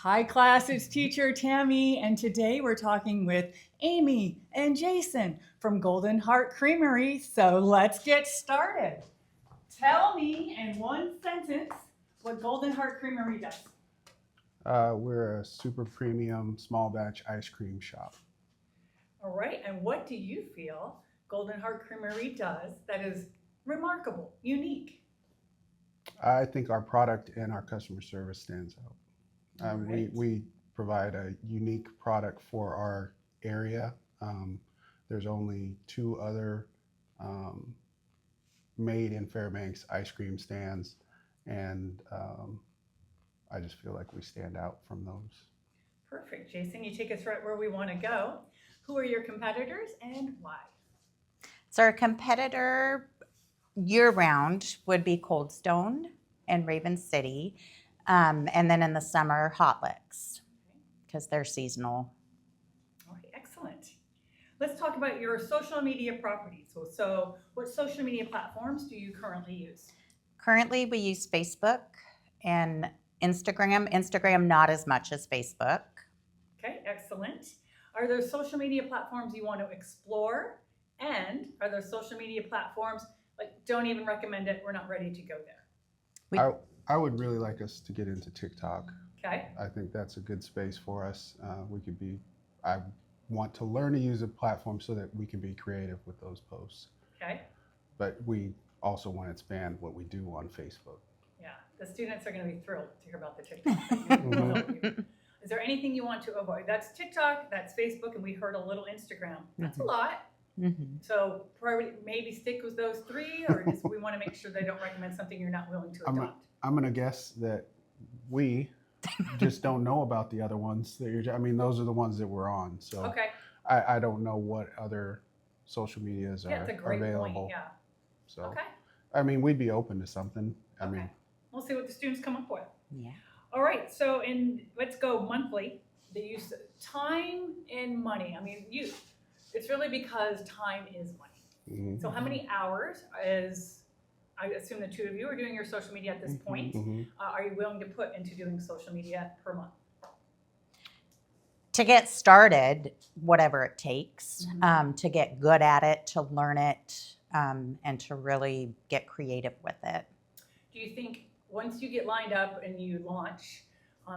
Hi class, it's teacher Tammy, and today we're talking with Amy and Jason from Golden Heart Creamery. So let's get started. Tell me in one sentence what Golden Heart Creamery does. We're a super premium small batch ice cream shop. All right, and what do you feel Golden Heart Creamery does that is remarkable, unique? I think our product and our customer service stands out. All right. We provide a unique product for our area. There's only two other um, made in Fairbanks ice cream stands, and I just feel like we stand out from those. Perfect. Jason, you take us right where we want to go. Who are your competitors and why? So our competitor year-round would be Cold Stone and Raven City, and then in the summer, Hot Licks, because they're seasonal. All right, excellent. Let's talk about your social media properties. So what social media platforms do you currently use? Currently, we use Facebook and Instagram. Instagram not as much as Facebook. Okay, excellent. Are there social media platforms you want to explore? And are there social media platforms like don't even recommend it, we're not ready to go there? I would really like us to get into TikTok. Okay, I think that's a good space for us. I want to learn to use a platform so that we can be creative with those posts. okay. But we also want to expand what we do on Facebook. Yeah, the students are going to be thrilled to hear about the TikTok. We'll help you. Is there anything you want to avoid? That's TikTok, that's Facebook, and we heard a little Instagram. That's a lot. So probably maybe stick with those three, or just we want to make sure they don't recommend something you're not willing to adopt. I'm going to guess that we just don't know about the other ones. Those are the ones that we're on. So Okay, I don't know what other social medias yeah, are it's a great available. point. Yeah. So Okay. we'd be open to something. Okay. We'll see what the students come up with. Yeah. All right. So let's go monthly. The use of time and money. It's really because time is money. Mm-hmm. So how many hours I assume the two of you are doing your social media at this point. Mm-hmm. Are you willing to put into doing social media per month? To get started, whatever it takes, Mhm. to get good at it, to learn it, and to really get creative with it. Do you think once you get lined up and you launch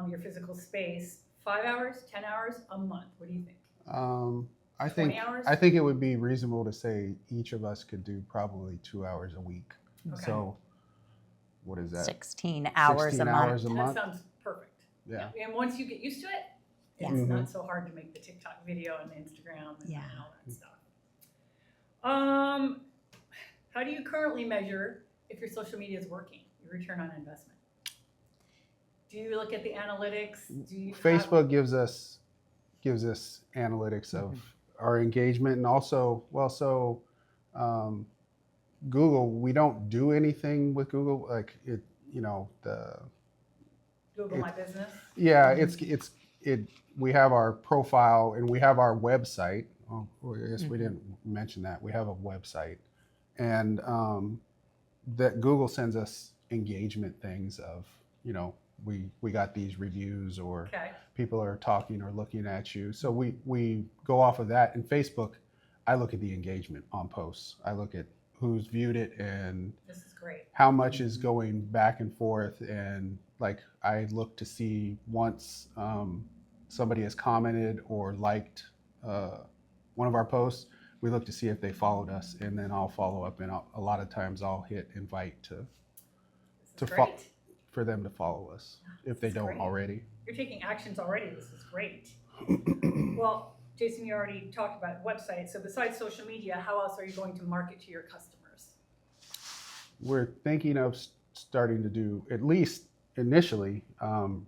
your physical space, 5 hours, 10 hours, a month? What do you think? I 20 hours? think it would be reasonable to say each of us could do probably 2 hours a week. Okay. So what is that? 16 hours 16 a hours month. a That month? sounds perfect. Yeah. And once you get used to it, Yeah. it's Mhm. not so hard to make the TikTok video and the Instagram and, Yeah. and all that stuff. How do you currently measure if your social media is working, your return on investment? Do you look at the analytics? Do you Facebook gives us analytics of our engagement, and also Google. We don't do anything with Google, like it. Google My Business? Yeah, we have our profile and we have our website. Oh, I guess we didn't mention that. We have a website, and that Google sends us engagement things of, we got these reviews, or Okay. people are talking or looking at you. So we go off of that. And Facebook, I look at the engagement on posts. I look at who's viewed it and This is great. how much is going back and forth. And like, I look to see once somebody has commented or liked one of our posts, we look to see if they followed us, and then I'll follow up. And a lot of times I'll hit invite This is great. for them to follow us if they This is don't great. already. You're taking actions already. This is great. Well, Jason, you already talked about websites. So besides social media, how else are you going to market to your customers? We're thinking of starting to do, at least initially,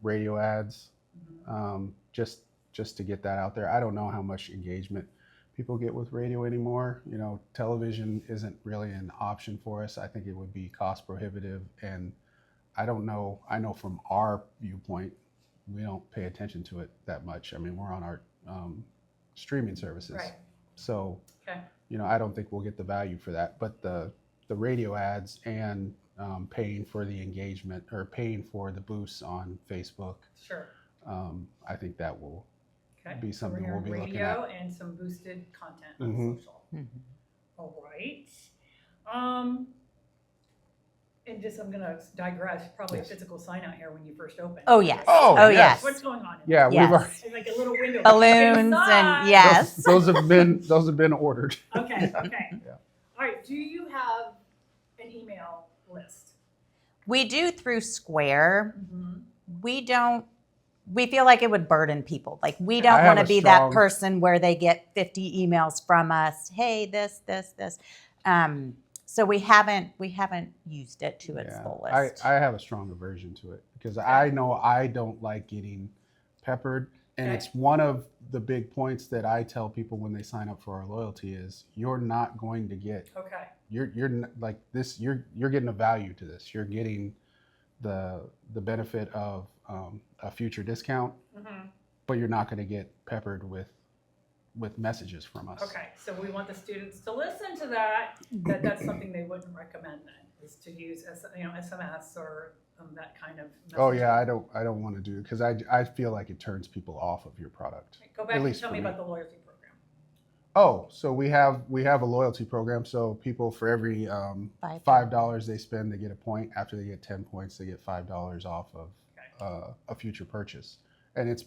radio ads, just to get that out there. I don't know how much engagement people get with radio anymore. Television isn't really an option for us. I think it would be cost prohibitive, and I don't know. I know from our viewpoint, we don't pay attention to it that much. We're on our streaming services. Right. So, Okay. I don't think we'll get the value for that. But the radio ads and paying for the engagement or paying for the boosts on Facebook, Sure. I think that will Okay. be So we're something we'll hearing be looking radio and some boosted content on Mhm. social. All right. And just, I'm gonna digress, probably a Yes. physical sign out here when you first opened. Oh, yes. Oh, Oh, yes. yes. What's going on? Yeah, Yes. we've already, It's like a little window. Balloons Inside. and yes. those have been ordered. Okay, okay. Yeah. All right, do you have an email list? We do through Square. Mm-hmm. We feel like it would burden people. Like we I don't have want to a be that strong- person where they get 50 emails from us. Hey, this. So we haven't used it to its Yeah, fullest. I have a strong aversion to it because I know I don't like getting peppered. And Okay. it's one of the big points that I tell people when they sign up for our loyalty is you're not going to get, Okay. like this, you're getting a value to this. You're getting the benefit of a future discount, Mm-hmm. but you're not going to get peppered with messages from us. Okay, so we want the students to listen to that. That's something they wouldn't recommend then, is to use SMS or that kind of message. Oh yeah, I don't want to do it because I feel like it turns people off of your product. Go back At and least tell for me me. about the loyalty program. Oh, so we have a loyalty program. So people for every $5 they spend, they get a point. After they get 10 points, they get $5 off of a future purchase, and it's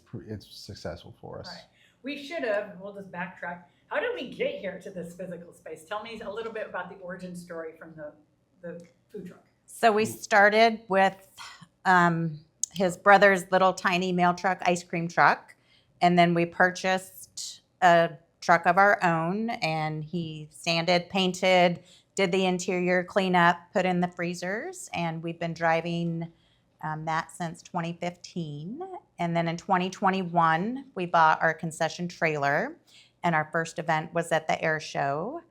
successful for us. All right. We should have, we'll just backtrack. How did we get here to this physical space? Tell me a little bit about the origin story from the food truck. So we started with his brother's little tiny mail truck, ice cream truck, and then we purchased a truck of our own, and he sanded, painted, did the interior cleanup, put in the freezers, and we've been driving that since 2015. And then in 2021, we bought our concession trailer, and our first event was at the air show.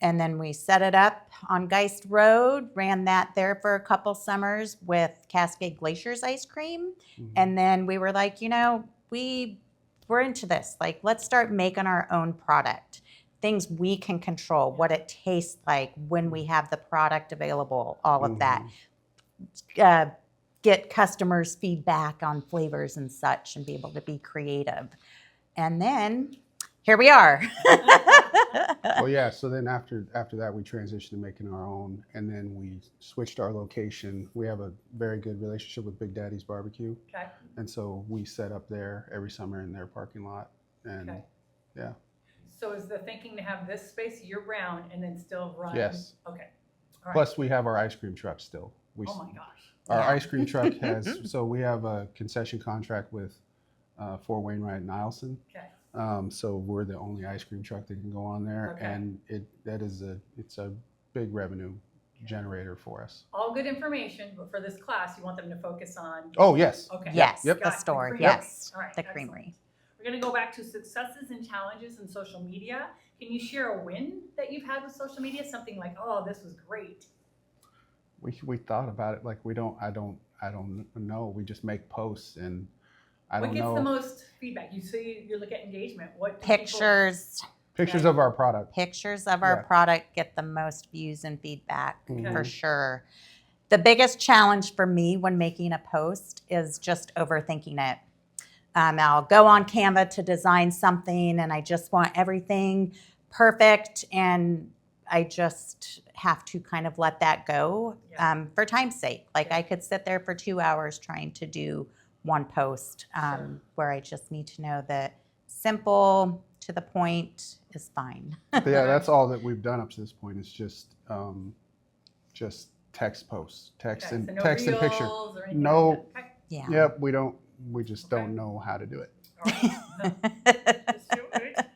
And then we set it up on Geist Road, ran that there for a couple summers with Cascade Glacier's ice cream. Mhm. And then we were like, we're into this. Like, let's start making our own product. Things we can control, what it tastes like when we have the product available, all of that. Get customers' feedback on flavors and such and be able to be creative. And then here we are. Well, yeah. So then after that, we transitioned to making our own, and then we switched our location. We have a very good relationship with Big Daddy's Barbecue, Okay. and so we set up there every summer in their parking lot. And Okay. yeah, So is the thinking to have this space year round and then still run? Yes. Okay. All right. plus we have our ice cream truck still. Oh my gosh. Our Yeah. ice cream truck has, so we have a concession contract with Fort Wainwright and Nielsen. Okay. So we're the only ice cream truck that can go on there, Okay. and it's a big revenue generator for us. All good information, but for this class, you want them to focus on. Oh yes, Okay. Yes, Yep. the Got it. store. Creamery. Yes, All right, the excellent. Creamery. We're going to go back to successes and challenges in social media. Can you share a win that you've had with social media? Something like, oh, this was great. we thought about it. Like I don't know. We just make posts, and I What don't gets know the most feedback? You look at engagement. What do people- pictures of our product. Pictures of our Yeah. product get the most views and feedback Mhm. for sure. The biggest challenge for me when making a post is just overthinking it. I'll go on Canva to design something and I just want everything perfect, and I just have to kind of let that go Yeah. for time's sake. Like Yeah. I could sit there for 2 hours trying to do one post Sure. where I just need to know that simple to the point is fine. But yeah, that's all that we've done up to this point. Is just text posts, text Okay, and so no text and picture. reels or anything No. like that. Okay. Yeah. Yep, we just Okay. don't know how to do it. All right. Just do it.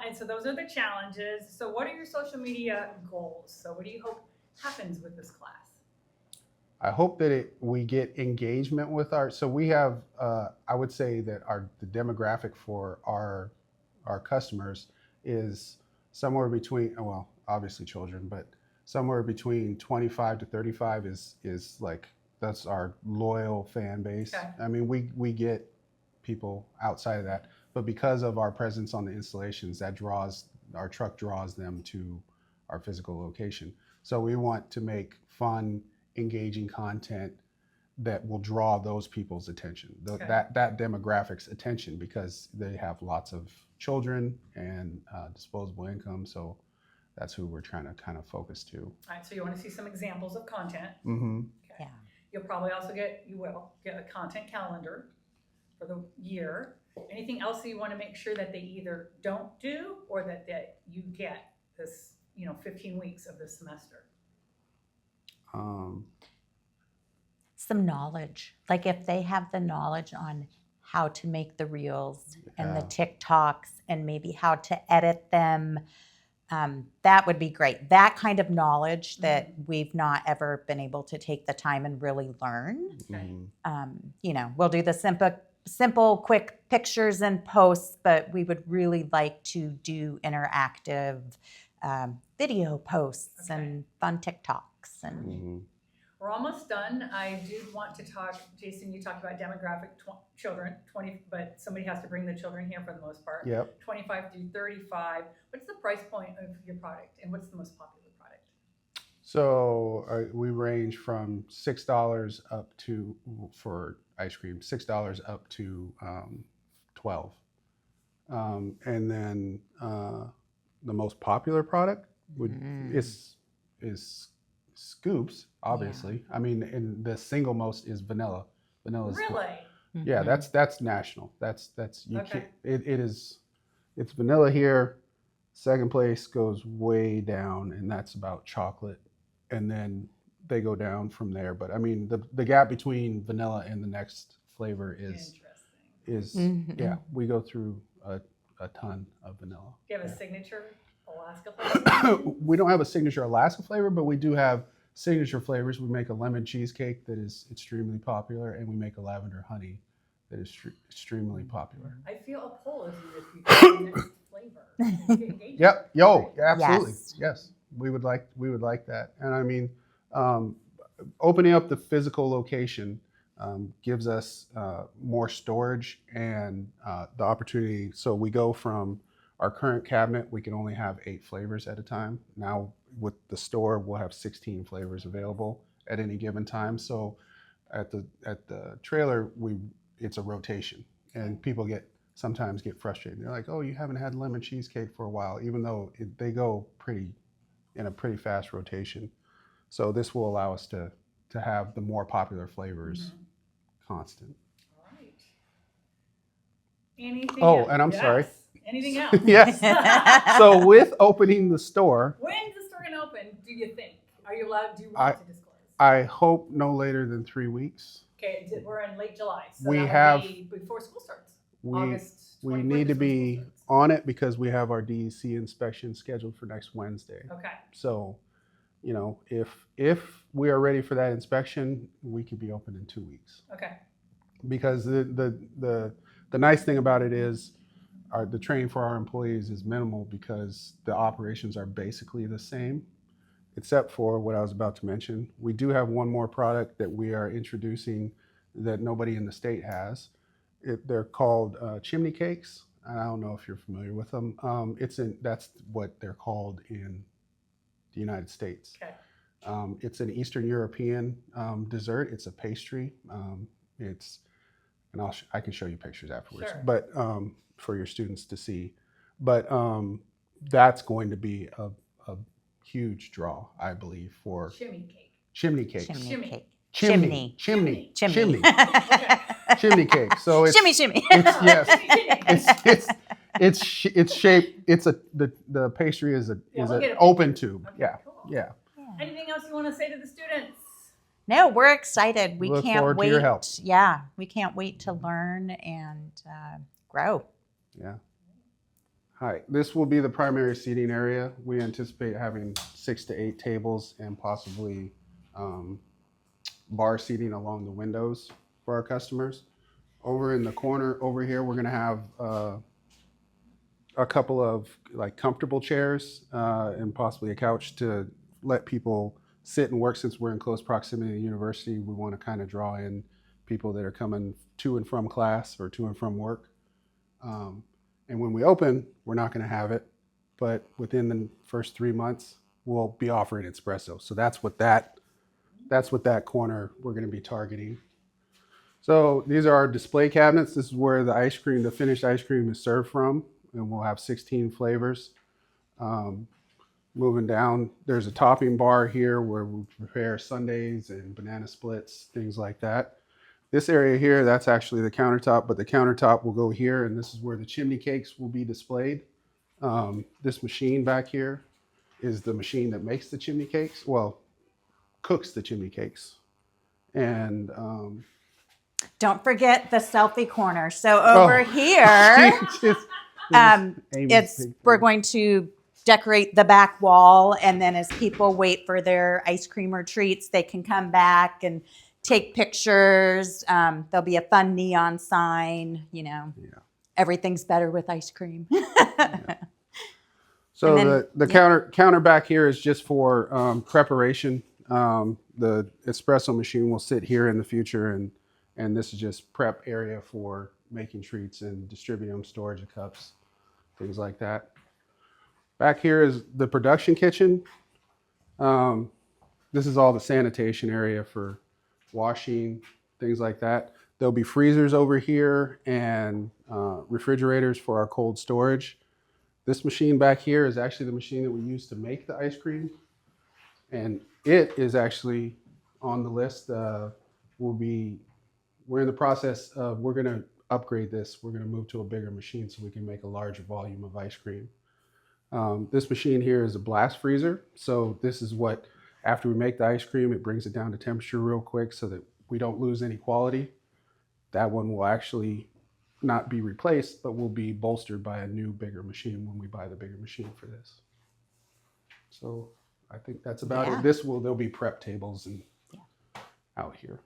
And so those are the challenges. So what are your social media goals? So what do you hope happens with this class? I hope that we get engagement with so we have, I would say that the demographic for our customers is somewhere between, well, obviously children, but somewhere between 25 to 35 is like, that's our loyal fan base. Okay. I mean, we get people outside of that, but because of our presence on the installations, our truck draws them to our physical location. So we want to make fun, engaging content that will draw those people's attention, Okay. that demographic's attention, because they have lots of children and disposable income. So that's who we're trying to kind of focus to. All right, so you want to see some examples of content. Mm-hmm. Okay. Yeah. You'll probably also get a content calendar for the year. Anything else that you want to make sure that they either don't do or that you get this, 15 weeks of the semester? Some knowledge, like if they have the knowledge on how to make the reels and the TikToks and maybe how to edit them, that would be great. That kind of knowledge that we've not ever been able to take the time and really learn. Mm-hmm. We'll do the simple, quick pictures and posts, but we would really like to do interactive video posts and fun TikToks. And Mm-hmm. We're almost done. I do want to talk, Jason, you talked about demographic children, 20, but somebody has to bring the children here for the most part. Yep. 25 through 35. What's the price point of your product, and what's the most popular product? So we range from $6 up to, for ice cream, $6 up to $12. And then the most popular product is scoops, obviously. Yeah. I mean, and the single most is vanilla. Vanilla's really? Yeah, that's national. That's you okay. Can't, it's vanilla here. Second place goes way down, and that's about chocolate, and then they go down from there. But I mean, the gap between vanilla and the next flavor is yeah, we go through a ton of vanilla. Do you have a signature Alaska flavor? We don't have a signature Alaska flavor, but we do have signature flavors. We make a lemon cheesecake that is extremely popular, and we make a lavender honey that is extremely popular. I feel a pull if you pick the next flavor. Yep. Absolutely. Yes. We would like that. And I mean, opening up the physical location gives us more storage and the opportunity. So we go from our current cabinet, we can only have 8 flavors at a time. Now with the store, we'll have 16 flavors available at any given time. So at the trailer, it's a rotation, and people sometimes get frustrated. They're like, "Oh, you haven't had lemon cheesecake for a while," even though they go in a pretty fast rotation. So this will allow us to have the more popular flavors constant. All right. Anything Oh, else? and I'm sorry. Anything else? Yes. So with opening the store, when's the store gonna open? Do you think? Are you allowed? Do you want to disclose? I hope no later than 3 weeks. Okay, we're in late July, so we that have be before school starts. August 24th. We need to be on it because we have our DEC inspection scheduled for next Wednesday. Okay. So, if we are ready for that inspection, we could be open in 2 weeks. Okay. Because the nice thing about it is the training for our employees is minimal because the operations are basically the same, except for what I was about to mention. We do have one more product that we are introducing that nobody in the state has. They're called chimney cakes. I don't know if you're familiar with them. That's what they're called in the United States. Okay. It's an Eastern European dessert. It's a pastry. I can show you pictures afterwards. Sure. But for your students to see. But that's going to be a huge draw, I believe, for chimney cake. Chimney cake. Chimney. Chimney cake. So it's shimmy. It's shaped. The pastry is an open tube. Okay, Yeah. cool. Yeah. Anything else you want to say to the students? No, we're excited. We Look can't forward wait. to your help. Yeah, we can't wait to learn and grow. Yeah. Hi. This will be the primary seating area. We anticipate having 6 to 8 tables and possibly bar seating along the windows for our customers. Over in the corner over here, we're going to have a couple of comfortable chairs and possibly a couch to let people sit and work. Since we're in close proximity to the university, we want to kind of draw in people that are coming to and from class or to and from work. And when we open, we're not going to have it, but within the first 3 months, we'll be offering espresso. So that's what that corner we're going to be targeting. So these are our display cabinets. This is where the ice cream, the finished ice cream is served from, and we'll have 16 flavors. Moving down, there's a topping bar here where we prepare sundaes and banana splits, things like that. This area here, that's actually the countertop, but the countertop will go here, and this is where the chimney cakes will be displayed. This machine back here is the machine that makes the chimney cakes, well, cooks the chimney cakes. And Don't forget the selfie corner. So over here, we're going to decorate the back wall, and then as people wait for their ice cream or treats, they can come back and take pictures. There'll be a fun neon sign, everything's better with ice cream. So then, the counter back here is just for preparation. The espresso machine will sit here in the future, and this is just prep area for making treats and distributing them, storage of cups, things like that. Back here is the production kitchen. This is all the sanitation area for washing, things like that. There'll be freezers over here and refrigerators for our cold storage. This machine back here is actually the machine that we use to make the ice cream. And it is actually on the list. We're in the process of, we're gonna upgrade this. We're gonna move to a bigger machine so we can make a larger volume of ice cream. This machine here is a blast freezer. So this is what, after we make the ice cream, it brings it down to temperature real quick so that we don't lose any quality. That one will actually not be replaced, but will be bolstered by a new, bigger machine when we buy the bigger machine for this. So I think that's about it. There'll be prep tables and out here.